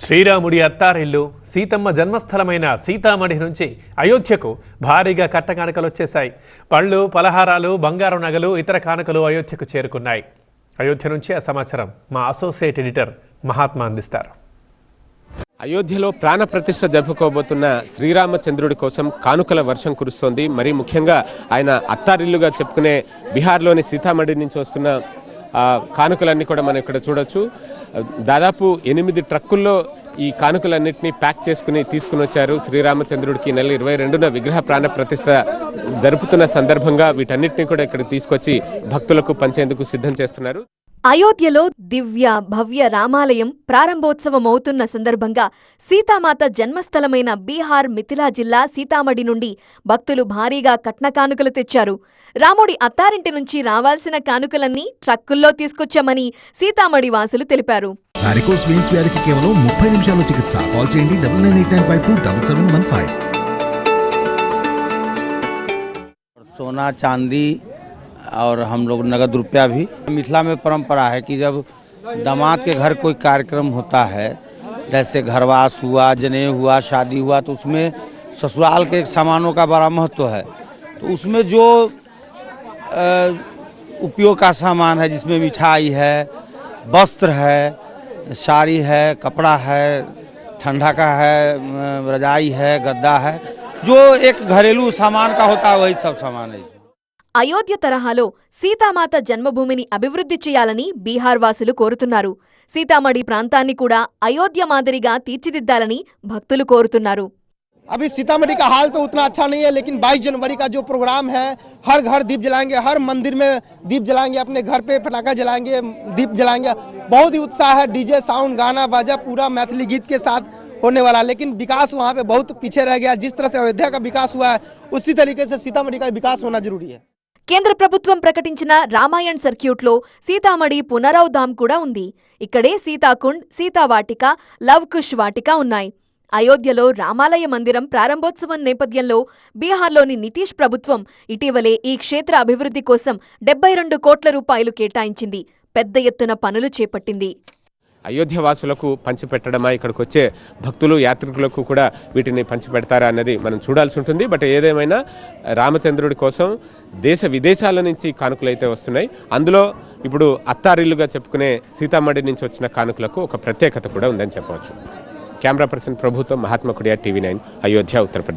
శ్రీరాముడి అత్తారిల్లు సీతమ్మ జన్మస్థలమైన సీతామఢి నుంచి అయోధ్యకు భారీగా కట్టకానుకలు వచ్చేశాయి. పళ్ళు, పలహారాలు, బంగారు నగలు, ఇతర కానుకలు అయోధ్యకు చేరుకున్నాయి. అయోధ్య నుంచి ఆ సమాచారం మా అసోసియేట్ ఎడిటర్ మహాత్మా అందిస్తారు. అయోధ్యలో ప్రాణ ప్రతిష్ఠ జరుపుకోబోతున్న శ్రీరామచంద్రుడి కోసం కానుకల వర్షం కురుస్తోంది. మరీ ముఖ్యంగా ఆయన అత్తారిల్లుగా చెప్పుకునే బీహార్లోని సీతామఢి నుంచి వస్తున్న కానుకలన్నీ కూడా మనం ఇక్కడ చూడొచ్చు. దాదాపు 8 ట్రక్కుల్లో ఈ కానుకలన్నింటినీ ప్యాక్ చేసుకుని తీసుకుని వచ్చారు. శ్రీరామచంద్రుడికి నెల 22న విగ్రహ ప్రాణ ప్రతిష్ఠ జరుపుతున్న సందర్భంగా వీటన్నిటిని కూడా ఇక్కడ తీసుకొచ్చి భక్తులకు పంచేందుకు సిద్ధం చేస్తున్నారు. అయోధ్యలో దివ్య భవ్య రామాలయం ప్రారంభోత్సవమవుతున్న సందర్భంగా సీతామాత జన్మస్థలమైన బీహార్ మిథిలా జిల్లా సీతామఢి నుండి భక్తులు భారీగా కట్న కానుకలు తెచ్చారు. రాముడి అత్తారింటి నుంచి రావాల్సిన కానుకలన్నీ ట్రక్కుల్లో తీసుకొచ్చామని సీతామఢి వాసులు తెలిపారు. వారికోస్ వెయిన్స్ వ్యాధికి కేవలం 30 నిమిషాల్లో చికిత్స. కాల్ చేయండి 9989527715. सोना चांदी और हम लोग नगद रुपया भी। मिथिला में परंपरा है कि जब दामाद के घर कोई कार्यक्रम होता है, जैसे घरवास हुआ, जनेऊ हुआ, शादी हुआ, तो उसमें ससुराल के सामानों का बड़ा महत्व है। तो उसमें जो उपयोग का सामान है, जिसमें मिठाई है, वस्त्र है, साड़ी है, कपड़ा है, ठंडा का है, रजाई है, गद्दा है, जो एक घरेलू सामान का होता है, वही सब सामान है। అయోధ్య తరహాలో సీతామాత జన్మభూమిని అభివృద్ధి చేయాలని బీహార్ వాసులు కోరుతున్నారు. సీతామఢి ప్రాంతాన్ని కూడా అయోధ్య మాదిరిగా తీర్చిదిద్దాలని భక్తులు కోరుతున్నారు. अभी सीतामढ़ी का हाल तो उतना अच्छा नहीं है, लेकिन 22 जनवरी का जो प्रोग्राम है, हर घर दीप जलाएंगे, हर मंदिर में दीप जलाएंगे, अपने घर पे पटाखा जलाएंगे, दीप जलाएंगे। बहुत ही उत्साह है, डीजे साउंड, गाना बाजा पूरा मैथिली गीत के साथ होने वाला। लेकिन विकास वहाँ पे बहुत पीछे रह गया। जिस तरह से अयोध्या का विकास हुआ है, उसी तरीके से सीतामढ़ी का विकास होना जरूरी है। కేంద్ర ప్రభుత్వం ప్రకటించిన రామాయణ్ సర్క్యూట్లో సీతామఢి పునరావ్ ధామ్ కూడా ఉంది. ఇక్కడే సీతాకుండ్, సీతావాటిక, లవ్ కుష్ వాటిక ఉన్నాయి. అయోధ్యలో రామాలయ మందిరం ప్రారంభోత్సవం నేపథ్యంలో బీహార్లోని నితీష్ ప్రభుత్వం ఇటీవలే ఈ క్షేత్ర అభివృద్ధి కోసం 72 కోట్ల రూపాయలు కేటాయించింది. పెద్ద ఎత్తున పనులు చేపట్టింది. అయోధ్య వాసులకు పంచిపెట్టడమా, ఇక్కడికి వచ్చే భక్తులు యాత్రికులకు కూడా వీటిని పంచిపెడతారా అన్నది మనం చూడాల్సి ఉంటుంది. బట్ ఏదేమైనా రామచంద్రుడి కోసం దేశ విదేశాల నుంచి కానుకలు అయితే వస్తున్నాయి. అందులో ఇప్పుడు అత్తారిల్లుగా చెప్పుకునే సీతామఢి నుంచి వచ్చిన కానుకలకు ఒక ప్రత్యేకత కూడా ఉందని చెప్పవచ్చు. కెమెరా పర్సన్ ప్రభుత్వం, మహాత్మా కుడియా, TV9, అయోధ్య, ఉత్తరప్రదేశ్.